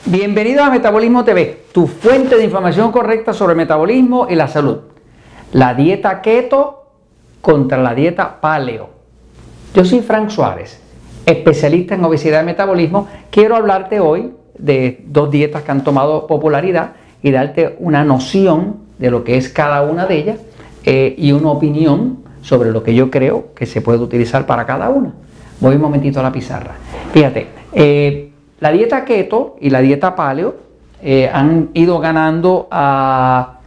Bienvenidos a Metabolismo TV, tu fuente de información correcta sobre el metabolismo y la salud. La dieta keto contra la dieta paleo. Yo soy Frank Suárez, especialista en obesidad y metabolismo. Quiero hablarte hoy de dos dietas que han tomado popularidad y darte una noción de lo que es cada una de ellas y una opinión sobre lo que yo creo que se puede utilizar para cada una. Voy un momentito a la pizarra. Fíjate, la dieta keto y la dieta paleo han ido ganando a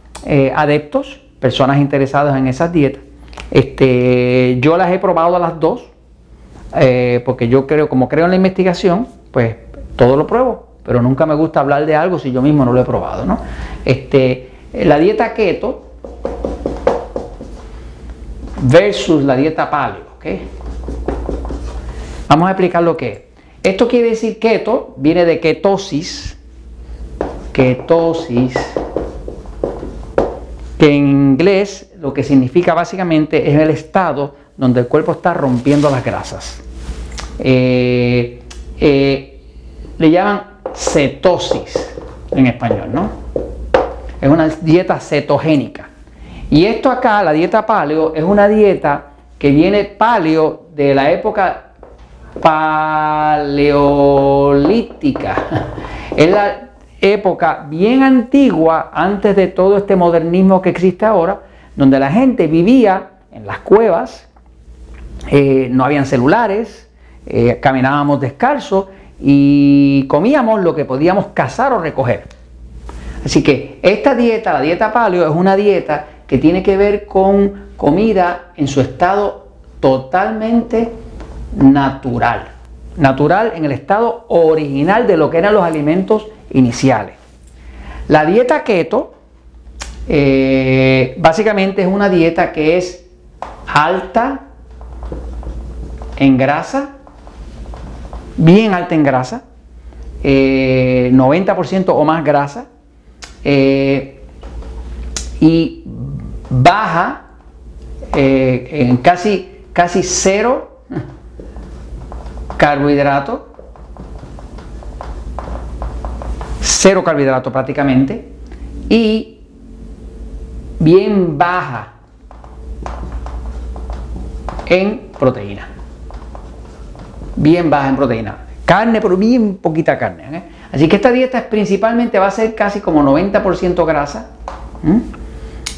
adeptos, personas interesadas en esas dietas. Yo las he probado a las dos, porque yo creo, como creo en la investigación, pues todo lo pruebo, pero nunca me gusta hablar de algo si yo mismo no lo he probado, ¿no? La dieta keto versus la dieta paleo, ¿ok? Vamos a explicar lo que es. Esto quiere decir keto, viene de ketosis, que en inglés lo que significa básicamente es el estado donde el cuerpo está rompiendo las grasas. Le llaman cetosis en español, ¿no? Es una dieta cetogénica. Y esto acá, la dieta paleo, es una dieta que viene paleo de la época paleolítica. Es la época bien antigua, antes de todo este modernismo que existe ahora, donde la gente vivía en las cuevas, no habían celulares, caminábamos descalzos y comíamos lo que podíamos cazar o recoger. Así que esta dieta, la dieta paleo, es una dieta que tiene que ver con comida en su estado totalmente natural en el estado original de lo que eran los alimentos iniciales. La dieta keto básicamente es una dieta que es alta en grasa, bien alta en grasa, 90% o más grasa, y baja en casi cero carbohidrato, cero carbohidrato prácticamente, y bien baja en proteína. Bien baja en proteína. Carne, pero bien poquita carne, ¿eh? Así que esta dieta principalmente va a ser casi como 90% grasa.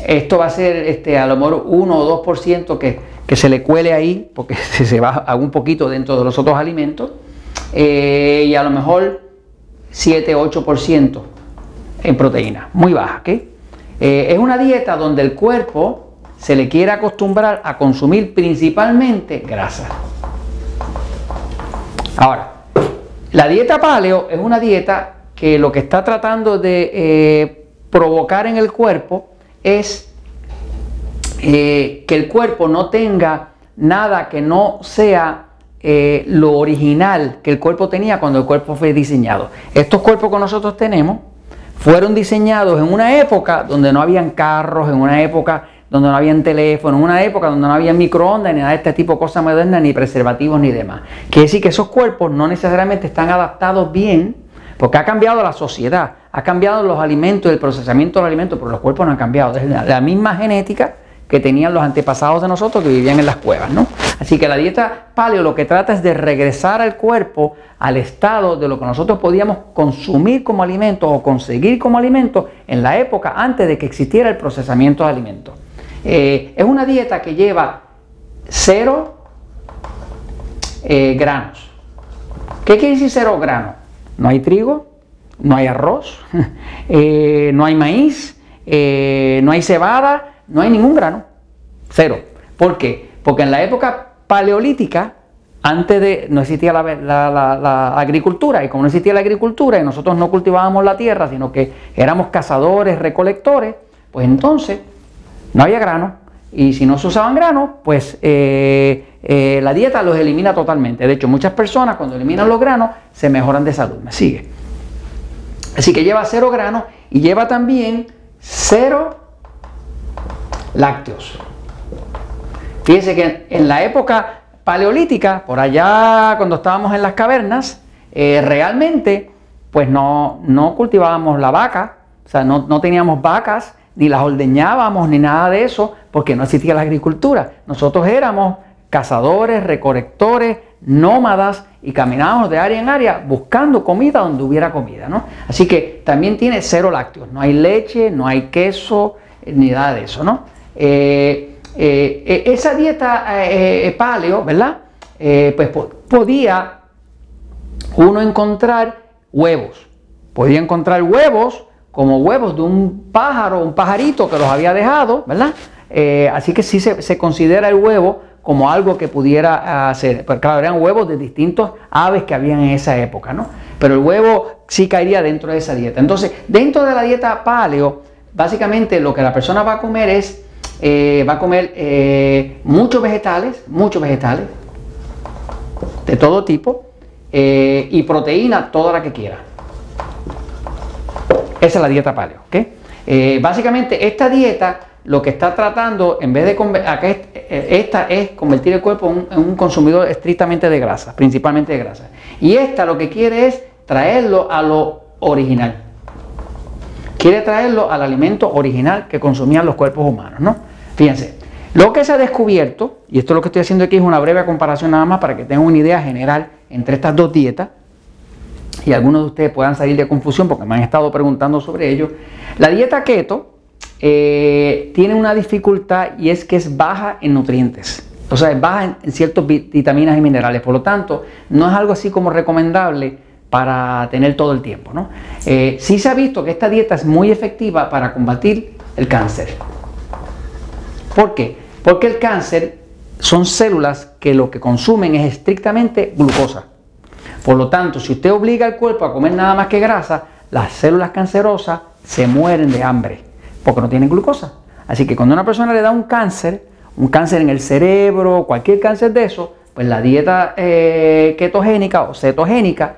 Esto va a ser a lo mejor 1 o 2% que se le cuele ahí, porque se baja un poquito dentro de los otros alimentos, y a lo mejor 7-8% en proteína, muy baja, ¿ok? Es una dieta donde el cuerpo se le quiere acostumbrar a consumir principalmente grasa. Ahora, la dieta paleo es una dieta que lo que está tratando de provocar en el cuerpo es que el cuerpo no tenga nada que no sea lo original que el cuerpo tenía cuando el cuerpo fue diseñado. Estos cuerpos que nosotros tenemos fueron diseñados en una época donde no habían carros, en una época donde no habían teléfonos, en una época donde no había microondas, ni nada de este tipo de cosas modernas, ni preservativos, ni demás. Quiere decir que esos cuerpos no necesariamente están adaptados bien, porque ha cambiado la sociedad, ha cambiado los alimentos, el procesamiento de los alimentos, pero los cuerpos no han cambiado. Es la misma genética que tenían los antepasados de nosotros que vivían en las cuevas, ¿no? Así que la dieta paleo lo que trata es de regresar al cuerpo al estado de lo que nosotros podíamos consumir como alimento o conseguir como alimento en la época antes de que existiera el procesamiento de alimentos. Es una dieta que lleva 0 granos. ¿Qué quiere decir 0 granos? No hay trigo, no hay arroz, no hay maíz, no hay cebada, no hay ningún grano. 0. ¿Por qué? Porque en la época paleolítica, antes de no existía la agricultura, y como no existía la agricultura y nosotros no cultivábamos la tierra, sino que éramos cazadores, recolectores, pues entonces no había grano, y si no se usaban granos, pues la dieta los elimina totalmente. De hecho, muchas personas cuando eliminan los granos se mejoran de salud. ¿Me sigue? Así que lleva 0 granos y lleva también 0 lácteos. Fíjense que en la época paleolítica, por allá cuando estábamos en las cavernas, realmente pues no cultivábamos la vaca, o sea, no teníamos vacas, ni las ordeñábamos, ni nada de eso, porque no existía la agricultura. Nosotros éramos cazadores, recolectores, nómadas, y caminábamos de área en área buscando comida donde hubiera comida, ¿no? Así que también tiene 0 lácteos, no hay leche, no hay queso, ni nada de eso, ¿no? Esa dieta paleo, ¿verdad? Pues podía uno encontrar huevos, podía encontrar huevos como huevos de un pájaro, un pajarito que los había dejado, ¿verdad? Así que sí se considera el huevo como algo que pudiera hacer. Pero claro, eran huevos de distintos aves que habían en esa época, ¿no? Pero el huevo sí caería dentro de esa dieta. Entonces, dentro de la dieta paleo, básicamente lo que la persona va a comer es, va a comer muchos vegetales, de todo tipo, y proteína, toda la que quiera. Esa es la dieta paleo, ¿ok? Básicamente esta dieta lo que está tratando, en vez de esta es convertir el cuerpo en un consumidor estrictamente de grasa, principalmente de grasa. Y esta lo que quiere es traerlo a lo original. Quiere traerlo al alimento original que consumían los cuerpos humanos, ¿no? Fíjense, lo que se ha descubierto, y esto es lo que estoy haciendo aquí es una breve comparación nada más para que tengan una idea general entre estas dos dietas, y algunos de ustedes puedan salir de confusión porque me han estado preguntando sobre ello. La dieta keto tiene una dificultad, y es que es baja en nutrientes, o sea, es baja en ciertas vitaminas y minerales, por lo tanto no es algo así como recomendable para tener todo el tiempo, ¿no? Sí se ha visto que esta dieta es muy efectiva para combatir el cáncer. ¿Por qué? Porque el cáncer son células que lo que consumen es estrictamente glucosa. Por lo tanto, si usted obliga al cuerpo a comer nada más que grasa, las células cancerosas se mueren de hambre porque no tienen glucosa. Así que cuando a una persona le da un cáncer en el cerebro, cualquier cáncer de eso, pues la dieta ketogénica o cetogénica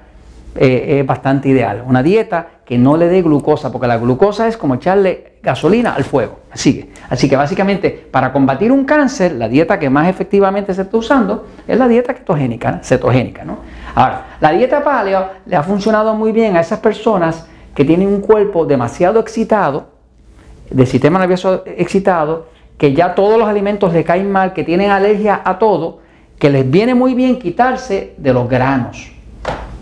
es bastante ideal. Una dieta que no le dé glucosa, porque la glucosa es como echarle gasolina al fuego. Así que básicamente para combatir un cáncer, la dieta que más efectivamente se está usando es la dieta ketogénica, cetogénica, ¿no? Ahora, la dieta paleo le ha funcionado muy bien a esas personas que tienen un cuerpo demasiado excitado, del sistema nervioso excitado, que ya todos los alimentos les caen mal, que tienen alergia a todo, que les viene muy bien quitarse de los granos,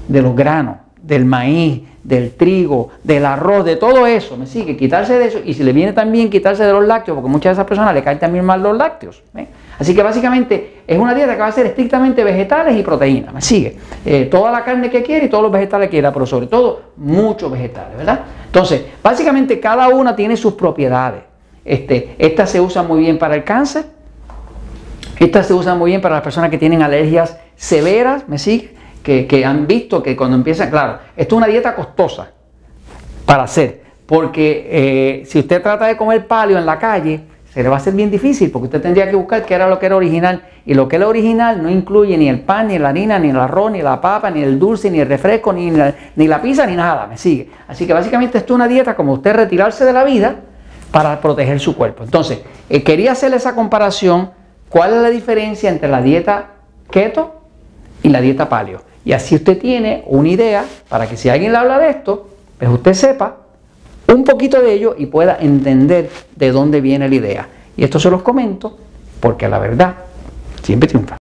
del maíz, del trigo, del arroz, de todo eso, ¿me sigue? Quitarse de eso, y si le viene también quitarse de los lácteos, porque muchas de esas personas le caen también mal los lácteos, ¿eh? Así que básicamente es una dieta que va a ser estrictamente vegetales y proteínas, ¿me sigue? Toda la carne que quiere y todos los vegetales que quiera, pero sobre todo muchos vegetales, ¿verdad? Entonces, básicamente cada una tiene sus propiedades. Esta se usa muy bien para el cáncer, esta se usa muy bien para las personas que tienen alergias severas, ¿me sigue? Que han visto que cuando empiezan, claro, esto es una dieta costosa para hacer, porque si usted trata de comer paleo en la calle, se le va a hacer bien difícil, porque usted tendría que buscar qué era lo que era original, y lo que es original no incluye ni el pan, ni la harina, ni el arroz, ni la papa, ni el dulce, ni el refresco, ni la pizza, ni nada, ¿me sigue? Así que básicamente esto es una dieta como usted retirarse de la vida para proteger su cuerpo. Entonces, quería hacerle esa comparación, cuál es la diferencia entre la dieta keto y la dieta paleo. Y así usted tiene una idea para que si alguien le habla de esto, pues usted sepa un poquito de ello y pueda entender de dónde viene la idea. Y esto se los comento porque la verdad siempre triunfa.